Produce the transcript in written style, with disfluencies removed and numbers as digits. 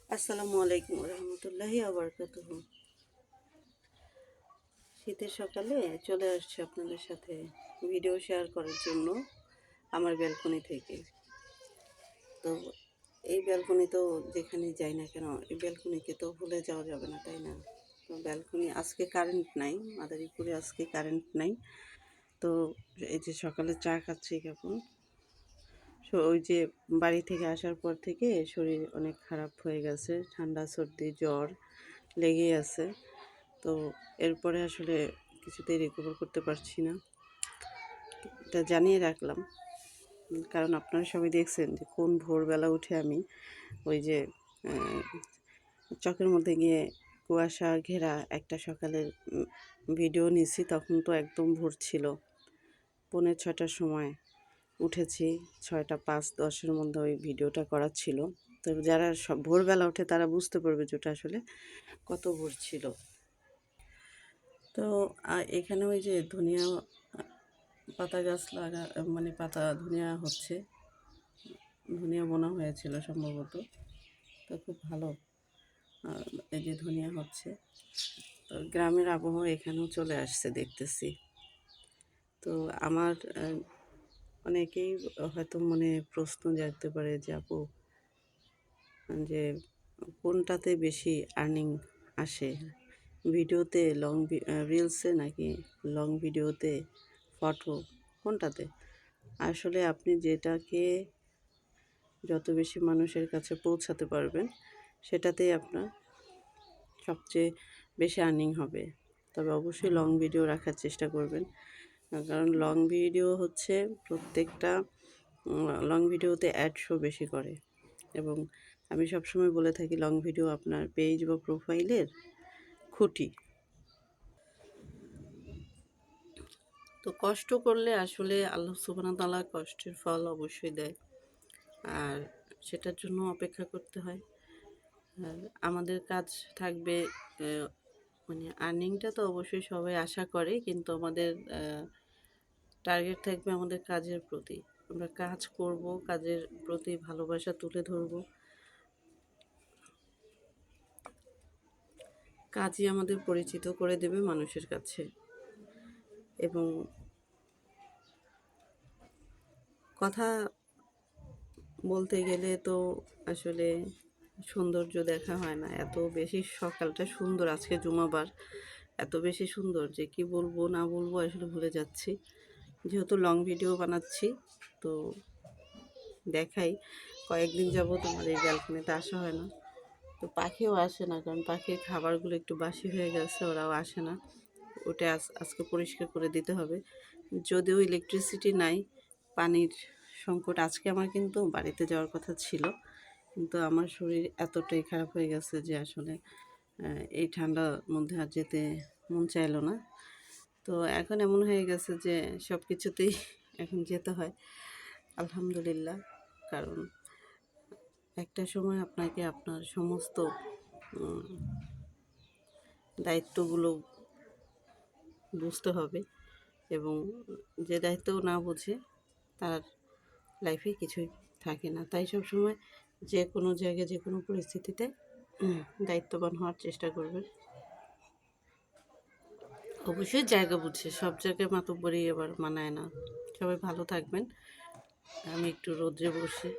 আসসালামু আলাইকুম রহমতুল্লাহি আবরকাতুহু। শীতের সকালে চলে আসছে আপনাদের সাথে ভিডিও শেয়ার করার জন্য আমার ব্যালকনি থেকে। তো এই ব্যালকনি তো যেখানে যাই না কেন, এই ব্যালকনিকে তো ভুলে যাওয়া যাবে না, তাই না? তো ব্যালকনি আজকে কারেন্ট নাই, মাদারীপুরে আজকে কারেন্ট নাই। তো এই যে সকালে চা খাচ্ছি এখন। ওই যে বাড়ি থেকে আসার পর থেকে শরীর অনেক খারাপ হয়ে গেছে, ঠান্ডা সর্দি জ্বর লেগেই আছে। তো এরপরে আসলে কিছুতেই রিকভার করতে পারছি না, এটা জানিয়ে রাখলাম। কারণ আপনারা সবাই দেখছেন যে কোন ভোরবেলা উঠে আমি ওই যে চকের মধ্যে গিয়ে কুয়াশা ঘেরা একটা সকালের ভিডিও নিয়েছি। তখন তো একদম ভোর ছিল, 6:45টার সময় উঠেছি, 6:05-10-এর মধ্যে ওই ভিডিওটা করা ছিল। তো যারা সব ভোরবেলা ওঠে তারা বুঝতে পারবে যে ওটা আসলে কত ভোর ছিল। তো এখানে ওই যে ধনিয়া পাতা গাছ মানে পাতা ধনিয়া হচ্ছে, ধনিয়া বোনা হয়েছিল সম্ভবত। তো খুব ভালো এই যে ধনিয়া হচ্ছে। তো গ্রামের আবহাওয়া এখানেও চলে আসছে দেখতেছি। তো আমার অনেকেই হয়তো মনে প্রশ্ন জাগতে পারে যে আপু, যে কোনটাতে বেশি আর্নিং আসে, ভিডিওতে রিলসে নাকি লং ভিডিওতে, ফটো, কোনটাতে? আসলে আপনি যেটাকে যত বেশি মানুষের কাছে পৌঁছাতে পারবেন সেটাতেই আপনার সবচেয়ে বেশি আর্নিং হবে। তবে অবশ্যই লং ভিডিও রাখার চেষ্টা করবেন, কারণ লং ভিডিও হচ্ছে প্রত্যেকটা লং ভিডিওতে অ্যাড শো বেশি করে। এবং আমি সবসময় বলে থাকি লং ভিডিও আপনার পেজ বা প্রোফাইলের খুঁটি। তো কষ্ট করলে আসলে আল্লাহ সুবহানাহু ওয়া তাআলা কষ্টের ফল অবশ্যই দেয়, আর সেটার জন্য অপেক্ষা করতে হয়। আর আমাদের কাজ থাকবে, মানে আর্নিংটা তো অবশ্যই সবাই আশা করে, কিন্তু আমাদের টার্গেট থাকবে আমাদের কাজের প্রতি। আমরা কাজ করব, কাজের প্রতি ভালোবাসা তুলে ধরব। কাজই আমাদের পরিচিত করে দেবে মানুষের কাছে। এবং কথা বলতে গেলে তো আসলে সৌন্দর্য দেখা হয় না, এত বেশি সকালটা সুন্দর, আজকে জুমাবার, এত বেশি সুন্দর যে কি বলবো না বলবো আসলে ভুলে যাচ্ছি। যেহেতু লং ভিডিও বানাচ্ছি, তো দেখাই কয়েকদিন যাবত আমার এই ব্যালকনিতে আসা হয় না। তো পাখিও আসে না, কারণ পাখির খাবারগুলো একটু বাসি হয়ে গেছে, ওরাও আসে না। ওটা আজকে পরিষ্কার করে দিতে হবে। যদিও ইলেকট্রিসিটি নাই, পানির সংকট। আজকে আমার কিন্তু বাড়িতে যাওয়ার কথা ছিল, কিন্তু আমার শরীর এতটাই খারাপ হয়ে গেছে যে আসলে এই ঠান্ডার মধ্যে আর যেতে মন চাইলো না। তো এখন এমন হয়ে গেছে যে সব কিছুতেই এখন যেতে হয়, আলহামদুলিল্লাহ। কারণ একটা সময় আপনাকে আপনার সমস্ত দায়িত্বগুলো বুঝতে হবে, এবং যে দায়িত্ব না বোঝে তার লাইফে কিছুই থাকে না। তাই সবসময় যে কোনো জায়গায় যে কোনো পরিস্থিতিতে দায়িত্ববান হওয়ার চেষ্টা করবেন। অবশ্যই জায়গা বুঝছে, সব জায়গায় মাতব্বরি আবার মানায় না। সবাই ভালো থাকবেন। আমি একটু রোদ্রে বসি।